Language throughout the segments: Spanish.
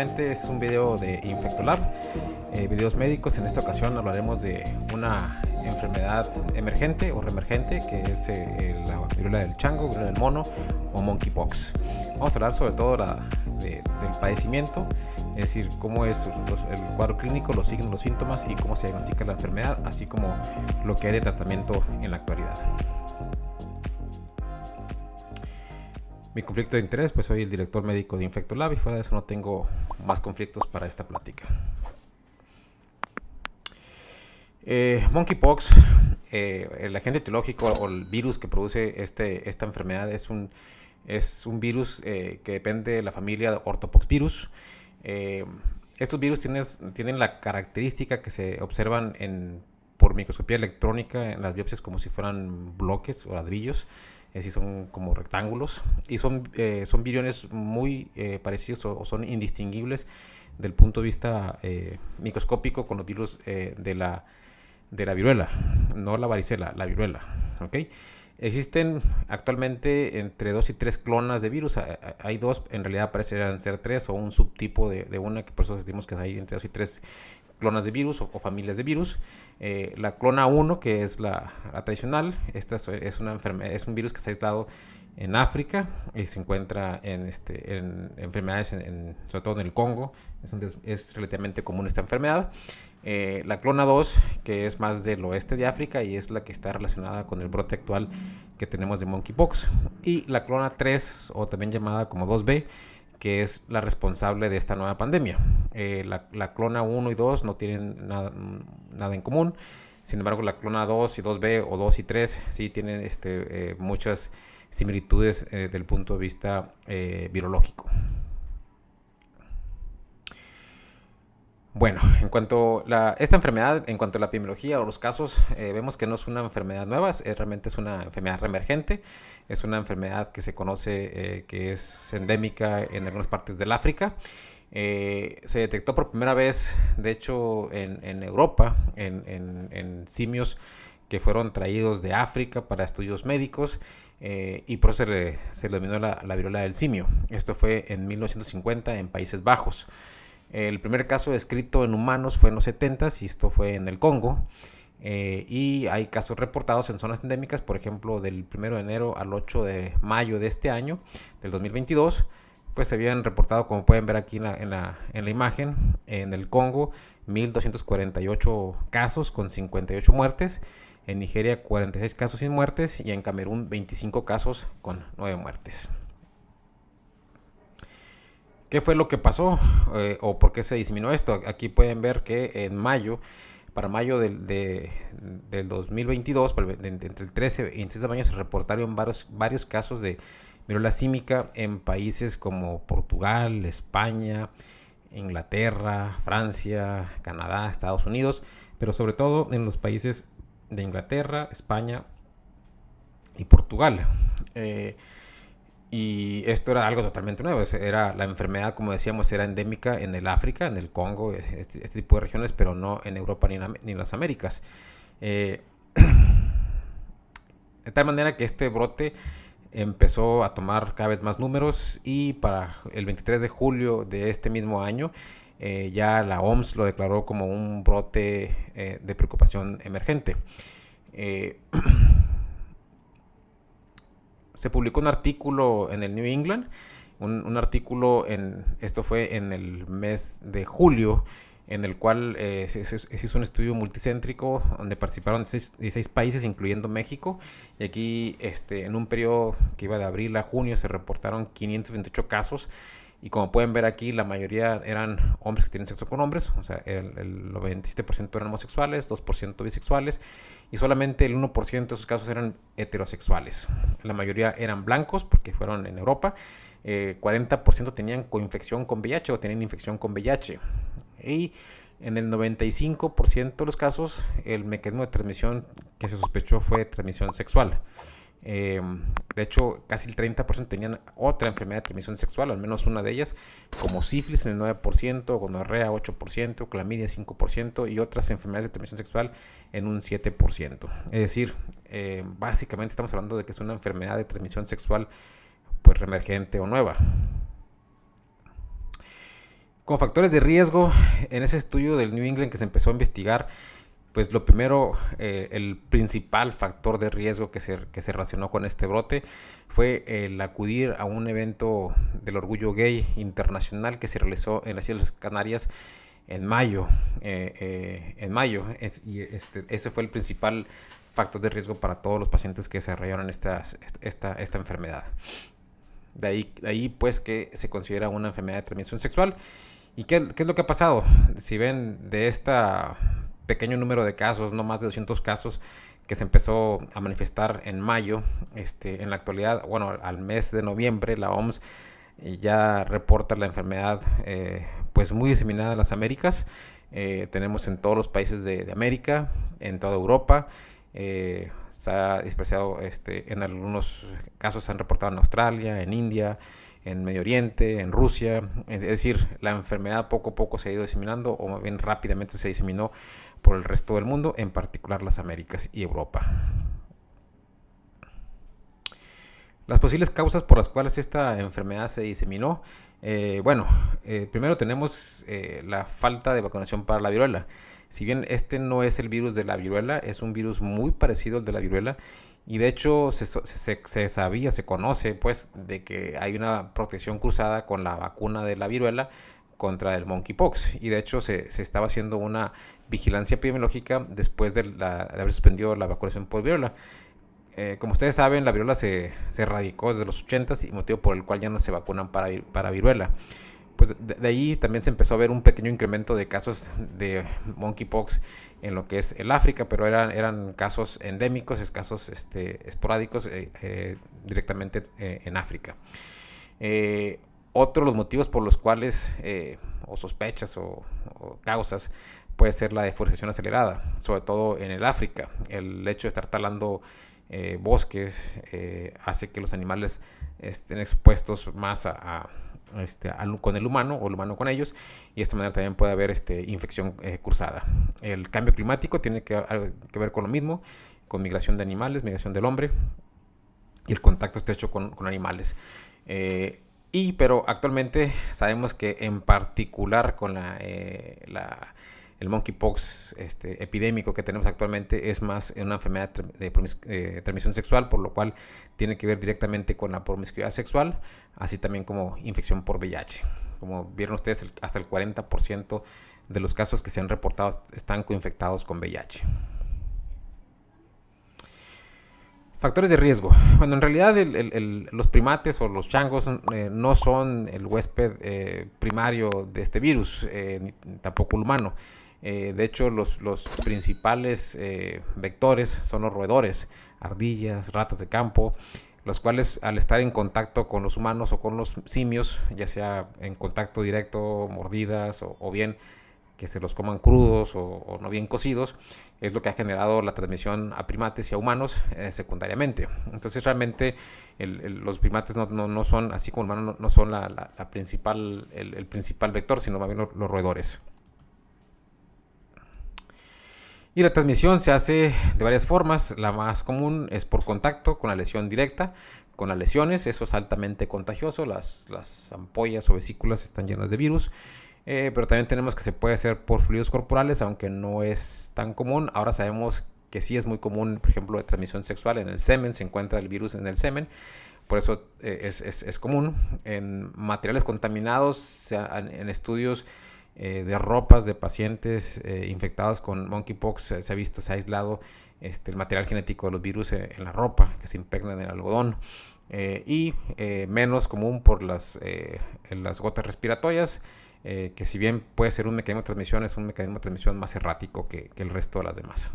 nuevamente es un video de Infectolab, videos médicos. En esta ocasión hablaremos de una enfermedad emergente o reemergente, que es la viruela del chango, viruela del mono o monkeypox. Vamos a hablar sobre todo del padecimiento, es decir, cómo es el cuadro clínico, los signos, los síntomas y cómo se diagnostica la enfermedad, así como lo que hay de tratamiento en la actualidad. Mi conflicto de interés, pues soy el director médico de Infectolab y fuera de eso no tengo más conflictos para esta plática. Monkeypox, el agente etiológico o el virus que produce esta enfermedad es un virus que depende de la familia Orthopoxvirus. Estos virus tienen la característica que se observan por microscopía electrónica en las biopsias como si fueran bloques o ladrillos. Es decir, son como rectángulos y son viriones muy parecidos o son indistinguibles del punto de vista microscópico con los virus de la viruela, no la varicela, la viruela. ¿Okay? Existen actualmente entre 2 y 3 clonas de virus. Hay 2, en realidad parecieran ser 3 o un subtipo de una, que por eso decimos que hay entre 2 y 3 clonas de virus o familias de virus. La clona 1, que es la tradicional, esta es una enfermedad, es un virus que está aislado en África y se encuentra en enfermedades, sobre todo en el Congo. Es relativamente común esta enfermedad. La clona 2, que es más del oeste de África y es la que está relacionada con el brote actual que tenemos de monkeypox. Y la clona 3, o también llamada como 2B, que es la responsable de esta nueva pandemia. La clona 1 y 2 no tienen nada en común. Sin embargo, la clona 2 y 2B o 2 y 3 sí tienen muchas similitudes del punto de vista virológico. Bueno, en cuanto a esta enfermedad, en cuanto a la epidemiología o los casos, vemos que no es una enfermedad nueva, realmente es una enfermedad reemergente. Es una enfermedad que se conoce que es endémica en algunas partes del África. Se detectó por primera vez, de hecho, en Europa, en simios que fueron traídos de África para estudios médicos. Y por eso se denominó la viruela del simio. Esto fue en 1950 en Países Bajos. El primer caso descrito en humanos fue en los 70s y esto fue en el Congo. Y hay casos reportados en zonas endémicas, por ejemplo, del 1 de enero al 8 de mayo de este año, del 2022, pues se habían reportado, como pueden ver aquí en la imagen, en el Congo 1.248 casos con 58 muertes, en Nigeria 46 casos sin muertes y en Camerún 25 casos con 9 muertes. ¿Qué fue lo que pasó o por qué se diseminó esto? Aquí pueden ver que para mayo del 2022, entre el 13 y 16 de mayo, se reportaron varios casos de viruela símica en países como Portugal, España, Inglaterra, Francia, Canadá, Estados Unidos, pero sobre todo en los países de Inglaterra, España y Portugal. Y esto era algo totalmente nuevo. Era la enfermedad, como decíamos, era endémica en el África, en el Congo, este tipo de regiones, pero no en Europa ni en las Américas. De tal manera que este brote empezó a tomar cada vez más números y para el 23 de julio de este mismo año ya la OMS lo declaró como un brote de preocupación emergente. Se publicó un artículo en el New England, un artículo esto fue en el mes de julio, en el cual se hizo un estudio multicéntrico donde participaron 16 países, incluyendo México. Y aquí, en un periodo que iba de abril a junio, se reportaron 528 casos. Y como pueden ver aquí, la mayoría eran hombres que tienen sexo con hombres. O sea, el 97% eran homosexuales, 2% bisexuales. Y solamente el 1% de esos casos eran heterosexuales. La mayoría eran blancos porque fueron en Europa. 40% tenían coinfección con VIH o tenían infección con VIH. Y en el 95% de los casos, el mecanismo de transmisión que se sospechó fue transmisión sexual. De hecho, casi el 30% tenían otra enfermedad de transmisión sexual, al menos una de ellas, como sífilis en el 9%, gonorrea 8%, clamidia 5% y otras enfermedades de transmisión sexual en un 7%. Es decir, básicamente estamos hablando de que es una enfermedad de transmisión sexual pues reemergente o nueva. Como factores de riesgo, en ese estudio del New England que se empezó a investigar, pues lo primero, el principal factor de riesgo que se relacionó con este brote fue el acudir a un evento del orgullo gay internacional que se realizó en las Islas Canarias en mayo. Ese fue el principal factor de riesgo para todos los pacientes que desarrollaron esta enfermedad. De ahí pues que se considera una enfermedad de transmisión sexual. ¿Y qué es lo que ha pasado? Si ven de esta pequeño número de casos, no más de 200 casos, que se empezó a manifestar en mayo, en la actualidad, bueno, al mes de noviembre, la OMS ya reporta la enfermedad pues muy diseminada en las Américas. Tenemos en todos los países de América, en toda Europa. Se ha dispersado, en algunos casos se han reportado en Australia, en India, en Medio Oriente, en Rusia. Es decir, la enfermedad poco a poco se ha ido diseminando, o más bien rápidamente se diseminó por el resto del mundo, en particular las Américas y Europa. Las posibles causas por las cuales esta enfermedad se diseminó. Primero tenemos la falta de vacunación para la viruela. Si bien este no es el virus de la viruela, es un virus muy parecido al de la viruela. Y de hecho se conoce pues de que hay una protección cruzada con la vacuna de la viruela contra el monkeypox. Y de hecho se estaba haciendo una vigilancia epidemiológica después de haber suspendido la vacunación por viruela. Como ustedes saben, la viruela se erradicó desde los 80s, y motivo por el cual ya no se vacunan para viruela. Pues de ahí también se empezó a ver un pequeño incremento de casos de monkeypox en lo que es el África, pero eran casos endémicos, casos esporádicos directamente en África. Otro de los motivos por los cuales, o sospechas o causas, puede ser la deforestación acelerada, sobre todo en el África. El hecho de estar talando bosques hace que los animales estén expuestos más con el humano, o el humano con ellos, y de esta manera también puede haber infección cruzada. El cambio climático tiene que ver con lo mismo, con migración de animales, migración del hombre y el contacto estrecho con animales. Pero actualmente sabemos que en particular con el monkeypox epidémico que tenemos actualmente es más una enfermedad de transmisión sexual, por lo cual tiene que ver directamente con la promiscuidad sexual, así también como infección por VIH. Como vieron ustedes, hasta el 40% de los casos que se han reportado están coinfectados con VIH. Factores de riesgo. Bueno, en realidad los primates o los changos no son el huésped primario de este virus, ni tampoco el humano. De hecho, los principales vectores son los roedores, ardillas, ratas de campo, los cuales al estar en contacto con los humanos o con los simios, ya sea en contacto directo, mordidas o bien que se los coman crudos o no bien cocidos, es lo que ha generado la transmisión a primates y a humanos secundariamente. Entonces realmente los primates no son, así como humanos, no son el principal vector, sino más bien los roedores. Y la transmisión se hace de varias formas. La más común es por contacto con la lesión directa. Con las lesiones, eso es altamente contagioso. Las ampollas o vesículas están llenas de virus. Pero también tenemos que se puede hacer por fluidos corporales, aunque no es tan común. Ahora sabemos que sí es muy común, por ejemplo, de transmisión sexual. En el semen se encuentra el virus en el semen. Por eso es común. En materiales contaminados, en estudios de ropas de pacientes infectados con monkeypox, se ha visto, se ha aislado el material genético de los virus en la ropa, que se impregnan en el algodón. Menos común por en las gotas respiratorias, que si bien puede ser un mecanismo de transmisión, es un mecanismo de transmisión más errático que el resto de las demás.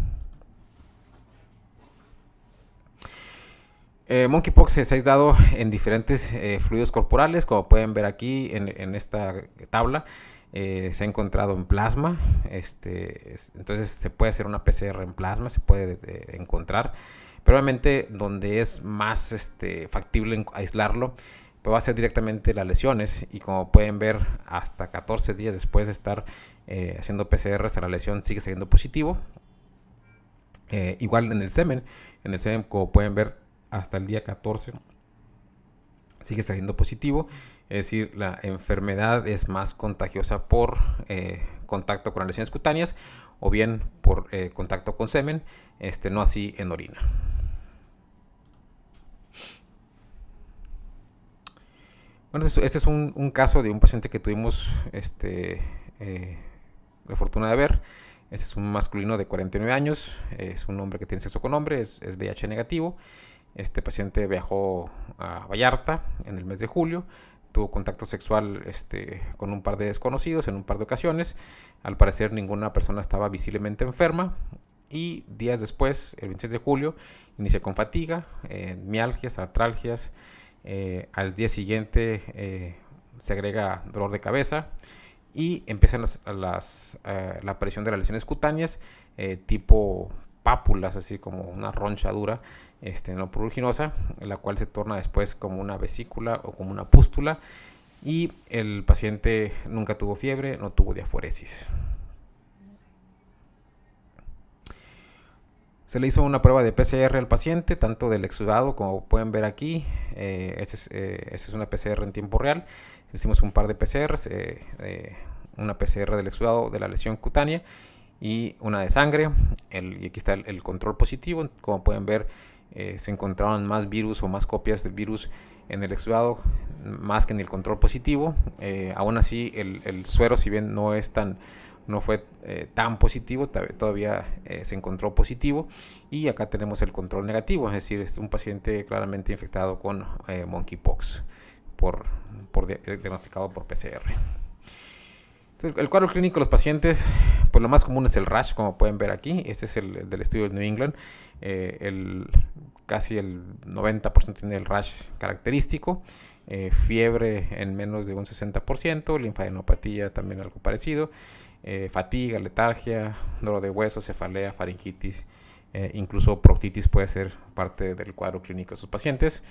Monkeypox se ha aislado en diferentes fluidos corporales, como pueden ver aquí en esta tabla. Se ha encontrado en plasma, entonces se puede hacer una PCR en plasma, se puede encontrar, pero obviamente donde es más factible aislarlo, pues va a ser directamente las lesiones, y como pueden ver, hasta 14 días después de estar haciendo PCRs, la lesión sigue saliendo positivo. Igual en el semen, como pueden ver, hasta el día 14 sigue saliendo positivo. Es decir, la enfermedad es más contagiosa por contacto con las lesiones cutáneas o bien por contacto con semen, no así en orina. Bueno, este es un caso de un paciente que tuvimos la fortuna de ver. Este es un masculino de 49 años, es un hombre que tiene sexo con hombre, es VIH negativo. Este paciente viajó a Vallarta en el mes de julio, tuvo contacto sexual con un par de desconocidos en un par de ocasiones. Al parecer ninguna persona estaba visiblemente enferma y días después, el 26 de julio, inicia con fatiga, mialgias, artralgias. Al día siguiente se agrega dolor de cabeza y empiezan la aparición de las lesiones cutáneas tipo pápulas, así como una ronchadura no pruriginosa, la cual se torna después como una vesícula o como una pústula, y el paciente nunca tuvo fiebre, no tuvo diaforesis. Se le hizo una prueba de PCR al paciente, tanto del exudado como pueden ver aquí. Esta es una PCR en tiempo real. Hicimos un par de PCRs, una PCR del exudado de la lesión cutánea y una de sangre. Y aquí está el control positivo. Como pueden ver, se encontraron más virus o más copias del virus en el exudado más que en el control positivo. Aún así, el suero, si bien no fue tan positivo, todavía se encontró positivo, y acá tenemos el control negativo, es decir, es un paciente claramente infectado con monkeypox diagnosticado por PCR. Entonces, el cuadro clínico de los pacientes, pues lo más común es el rash, como pueden ver aquí. Este es el del estudio de New England. Casi el 90% tiene el rash característico. Fiebre en menos de un 60%, linfadenopatía también algo parecido, fatiga, letargia, dolor de huesos, cefalea, faringitis, incluso proctitis puede ser parte del cuadro clínico de sus pacientes.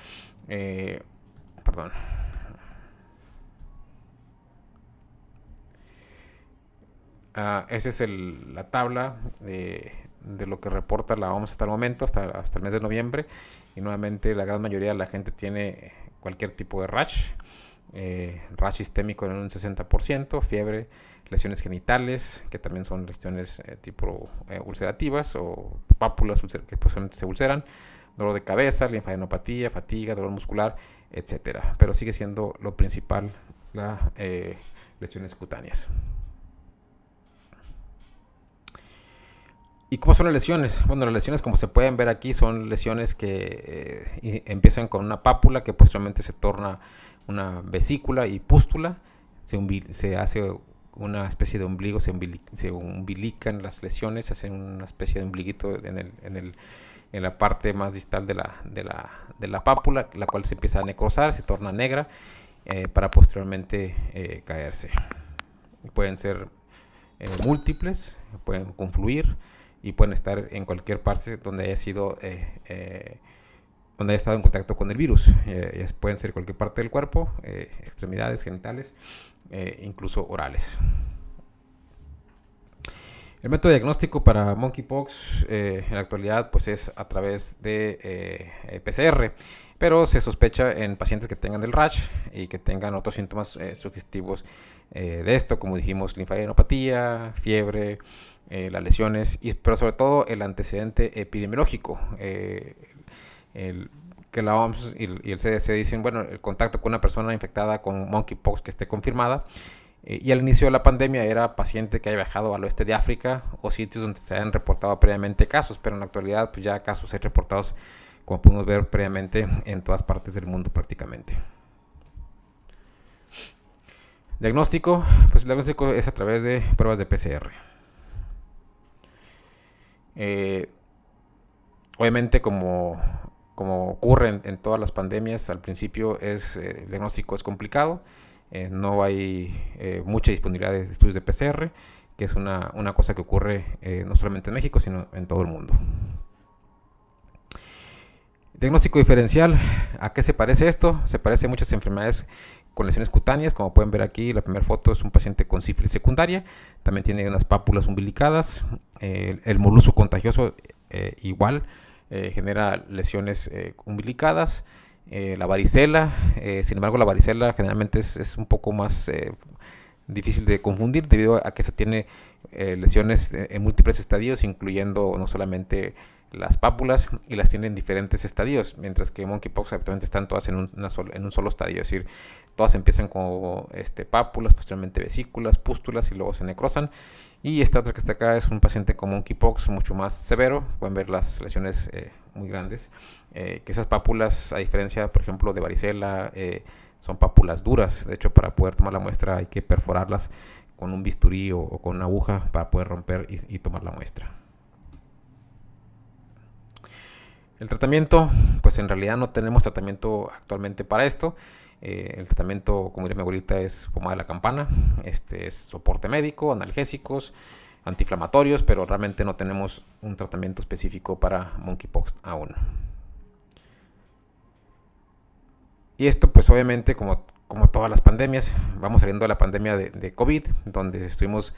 Esa es la tabla de lo que reporta la OMS hasta el momento, hasta el mes de noviembre, y nuevamente la gran mayoría de la gente tiene cualquier tipo de rash. Rash sistémico en un 60%, fiebre, lesiones genitales, que también son lesiones tipo ulcerativas o pápulas que posiblemente se ulceran, dolor de cabeza, linfadenopatía, fatiga, dolor muscular, etcétera. Pero sigue siendo lo principal las lesiones cutáneas. ¿Y cómo son las lesiones? Bueno, las lesiones, como se pueden ver aquí, son lesiones que empiezan con una pápula que posteriormente se torna una vesícula y pústula. Se hace una especie de ombligo, se umbilican las lesiones, se hace una especie de ombliguito en la parte más distal de la pápula, la cual se empieza a necrosar, se torna negra para posteriormente caerse. Pueden ser múltiples, pueden confluir y pueden estar en cualquier parte donde haya sido donde haya estado en contacto con el virus. Pueden ser cualquier parte del cuerpo, extremidades, genitales, incluso orales. El método diagnóstico para monkeypox en la actualidad pues es a través de PCR, pero se sospecha en pacientes que tengan el rash y que tengan otros síntomas sugestivos de esto, como dijimos, linfadenopatía, fiebre, las lesiones, pero sobre todo el antecedente epidemiológico. Que la OMS y el CDC dicen, bueno, el contacto con una persona infectada con monkeypox que esté confirmada, y al inicio de la pandemia era paciente que haya viajado al oeste de África o sitios donde se hayan reportado previamente casos, pero en la actualidad pues ya casos hay reportados, como pudimos ver previamente, en todas partes del mundo prácticamente. Diagnóstico, pues el diagnóstico es a través de pruebas de PCR. Obviamente, como ocurre en todas las pandemias, al principio el diagnóstico es complicado. No hay mucha disponibilidad de estudios de PCR, que es una cosa que ocurre no solamente en México, sino en todo el mundo. Diagnóstico diferencial, ¿a qué se parece esto? Se parece a muchas enfermedades con lesiones cutáneas. Como pueden ver aquí, la primera foto es un paciente con sífilis secundaria, también tiene unas pápulas umbilicadas. El molusco contagioso igual genera lesiones umbilicadas. la varicela. Sin embargo, la varicela generalmente es un poco más difícil de confundir debido a que se tiene lesiones en múltiples estadios, incluyendo no solamente las pápulas, y las tienen en diferentes estadios, mientras que monkeypox actualmente están todas en un solo estadio, es decir, todas empiezan como pápulas, posteriormente vesículas, pústulas y luego se necrosan. Y esta otra que está acá es un paciente con monkeypox mucho más severo, pueden ver las lesiones muy grandes, que esas pápulas, a diferencia por ejemplo de varicela, son pápulas duras. De hecho, para poder tomar la muestra hay que perforarlas con un bisturí o con una aguja para poder romper y tomar la muestra. El tratamiento, pues en realidad no tenemos tratamiento actualmente para esto. El tratamiento, como diría mi abuelita, es pomada de la campana. Es soporte médico, analgésicos, antiinflamatorios, pero realmente no tenemos un tratamiento específico para monkeypox aún. Y esto pues obviamente como todas las pandemias, vamos saliendo de la pandemia de COVID, donde estuvimos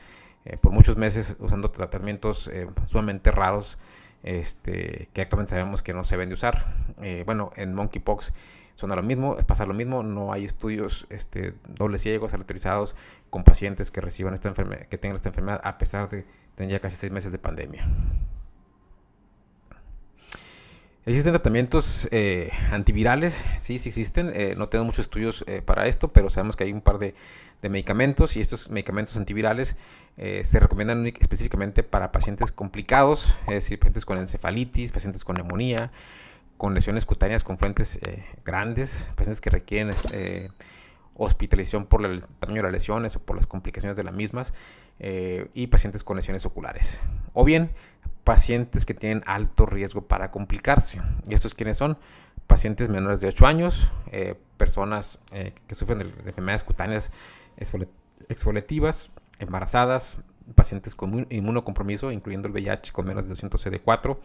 por muchos meses usando tratamientos sumamente raros, que actualmente sabemos que no se deben de usar. Bueno, en monkeypox suena lo mismo, pasa lo mismo, no hay estudios dobles ciegos aleatorizados con pacientes que reciban que tengan esta enfermedad a pesar de tener ya casi 6 meses de pandemia. Existen tratamientos antivirales, sí existen. No tengo muchos estudios para esto, pero sabemos que hay un par de medicamentos, y estos medicamentos antivirales se recomiendan específicamente para pacientes complicados, es decir, pacientes con encefalitis, pacientes con neumonía, con lesiones cutáneas con frentes grandes, pacientes que requieren hospitalización por el tamaño de las lesiones o por las complicaciones de las mismas, y pacientes con lesiones oculares. O bien, pacientes que tienen alto riesgo para complicarse. ¿Y estos quiénes son? Pacientes menores de 8 años, personas que sufren de enfermedades cutáneas exfoliativas, embarazadas, pacientes con inmunocompromiso, incluyendo el VIH con menos de 200 CD4,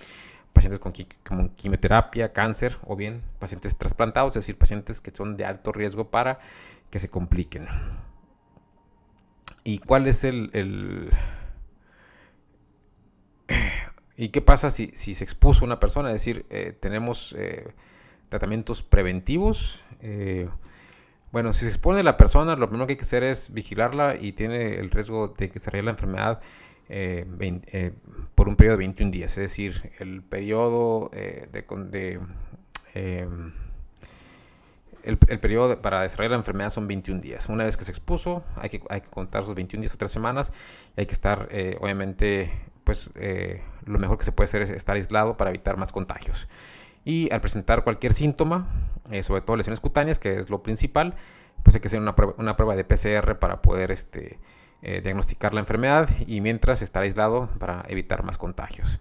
pacientes con quimioterapia, cáncer, o bien pacientes trasplantados, es decir, pacientes que son de alto riesgo para que se compliquen. ¿Y cuál es ¿Y qué pasa si se expuso una persona? Es decir, tenemos tratamientos preventivos. Bueno, si se expone la persona, lo primero que hay que hacer es vigilarla, y tiene el riesgo de que desarrolle la enfermedad por un periodo de 21 días. Es decir, el periodo el periodo para desarrollar la enfermedad son 21 días. Una vez que se expuso, hay que contar esos 21 días o 3 semanas. Y hay que estar, obviamente, pues lo mejor que se puede hacer es estar aislado para evitar más contagios. Y al presentar cualquier síntoma, sobre todo lesiones cutáneas, que es lo principal, pues hay que hacer una prueba de PCR para poder diagnosticar la enfermedad, y mientras estar aislado para evitar más contagios.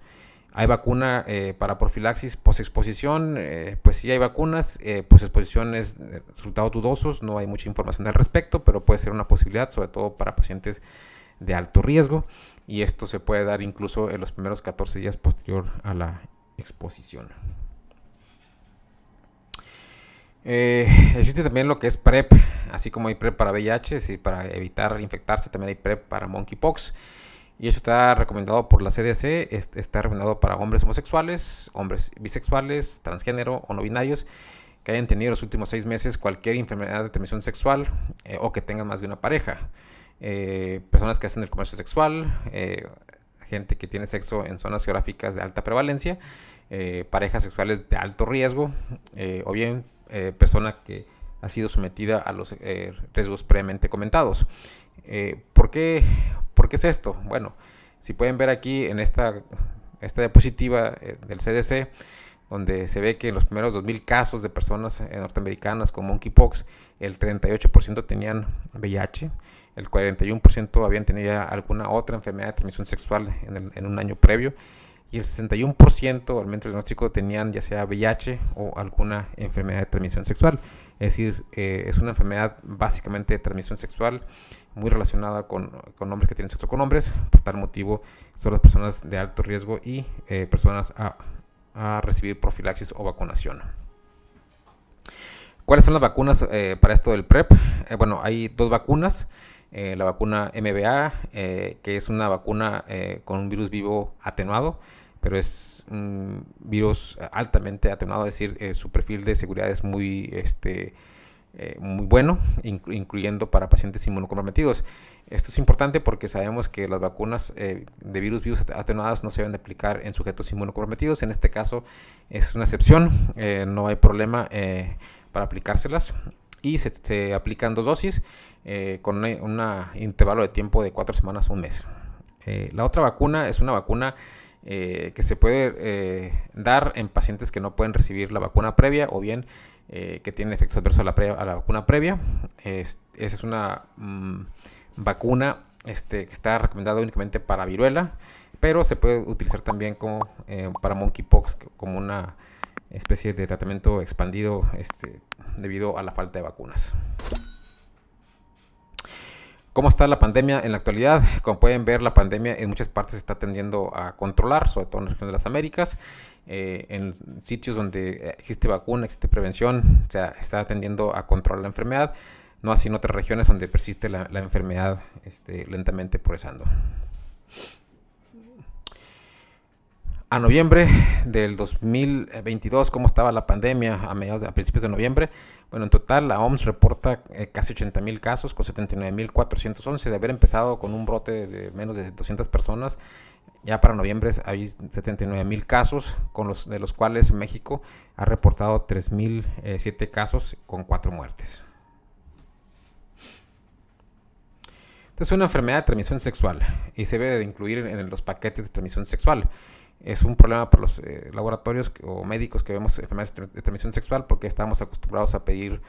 Hay vacuna para profilaxis posexposición, pues sí hay vacunas. Posexposición es resultados dudosos, no hay mucha información al respecto, pero puede ser una posibilidad, sobre todo para pacientes de alto riesgo, y esto se puede dar incluso en los primeros 14 días posterior a la exposición. Existe también lo que es PrEP, así como hay PrEP para VIH, es decir, para evitar infectarse. También hay PrEP para monkeypox, y eso está recomendado por la CDC. Está recomendado para hombres homosexuales, hombres bisexuales, transgénero o no binarios que hayan tenido los últimos 6 meses cualquier enfermedad de transmisión sexual, o que tengan más de una pareja. Personas que hacen el comercio sexual, gente que tiene sexo en zonas geográficas de alta prevalencia, parejas sexuales de alto riesgo, o bien persona que ha sido sometida a los riesgos previamente comentados. ¿Por qué es esto? Bueno, si pueden ver aquí en esta diapositiva del CDC, donde se ve que en los primeros 2,000 casos de personas norteamericanas con monkeypox, el 38% tenían VIH, el 41% habían tenido ya alguna otra enfermedad de transmisión sexual en un año previo, y el 61% al momento del diagnóstico tenían ya sea VIH o alguna enfermedad de transmisión sexual. Es decir, es una enfermedad básicamente de transmisión sexual, muy relacionada con hombres que tienen sexo con hombres. Por tal motivo son las personas de alto riesgo y personas a recibir profilaxis o vacunación. ¿Cuáles son las vacunas para esto del PrEP? Bueno, hay 2 vacunas. La vacuna MVA, que es una vacuna con un virus vivo atenuado, pero es un virus altamente atenuado, es decir, su perfil de seguridad es muy bueno, incluyendo para pacientes inmunocomprometidos. Esto es importante porque sabemos que las vacunas de virus atenuadas no se deben de aplicar en sujetos inmunocomprometidos. En este caso es una excepción, no hay problema para aplicárselas, y se aplican 2 dosis con un intervalo de tiempo de 4 semanas a un mes. La otra vacuna es una vacuna que se puede dar en pacientes que no pueden recibir la vacuna previa o bien que tienen efectos adversos a la vacuna previa. Esa es una vacuna que está recomendada únicamente para viruela, pero se puede utilizar también para monkeypox como una especie de tratamiento expandido debido a la falta de vacunas. ¿Cómo está la pandemia en la actualidad? Como pueden ver, la pandemia en muchas partes se está tendiendo a controlar, sobre todo en la región de las Américas. En sitios donde existe vacuna, existe prevención, se está tendiendo a controlar la enfermedad, no así en otras regiones donde persiste la enfermedad lentamente progresando. A noviembre del 2022, ¿cómo estaba la pandemia a principios de noviembre? Bueno, en total la OMS reporta casi 80,000 casos con 79,411 de haber empezado con un brote de menos de 200 personas. Ya para noviembre hay 79,000 casos, de los cuales México ha reportado 3,007 casos con 4 muertes. Es una enfermedad de transmisión sexual y se debe de incluir en los paquetes de transmisión sexual. Es un problema para los laboratorios o médicos que vemos enfermedades de transmisión sexual, porque estamos acostumbrados a pedir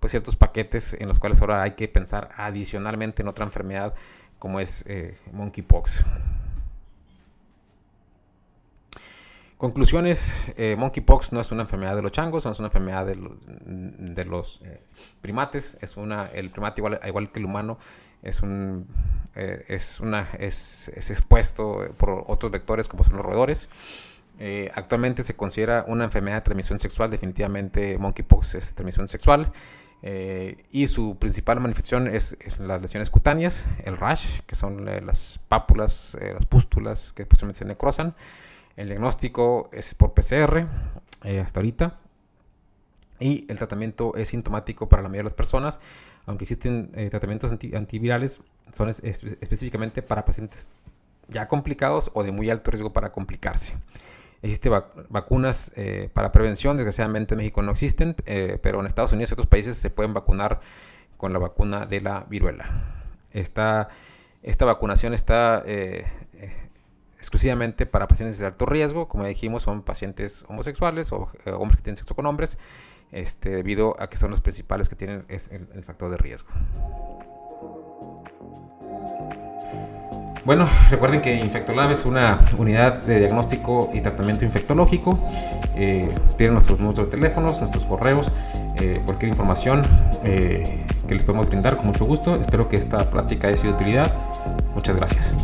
ciertos paquetes en los cuales ahora hay que pensar adicionalmente en otra enfermedad como es monkeypox. Conclusiones: monkeypox no es una enfermedad de los changos, no es una enfermedad de los primates. El primate, igual que el humano, es expuesto por otros vectores como son los roedores. Actualmente se considera una enfermedad de transmisión sexual. Definitivamente monkeypox es transmisión sexual, y su principal manifestación es las lesiones cutáneas, el rash, que son las pápulas, las pústulas que posiblemente se necrosan. El diagnóstico es por PCR hasta ahorita, y el tratamiento es sintomático para la mayoría de las personas, aunque existen tratamientos antivirales, son específicamente para pacientes ya complicados o de muy alto riesgo para complicarse. Existen vacunas para prevención. Desgraciadamente en México no existen, pero en Estados Unidos y otros países se pueden vacunar con la vacuna de la viruela. Esta vacunación está exclusivamente para pacientes de alto riesgo. Como dijimos, son pacientes homosexuales o hombres que tienen sexo con hombres, debido a que son los principales que tienen el factor de riesgo. Bueno, recuerden que Infectolab es una unidad de diagnóstico y tratamiento infectológico. Tienen nuestros números de teléfonos, nuestros correos, cualquier información que les podemos brindar con mucho gusto. Espero que esta plática haya sido de utilidad. Muchas gracias.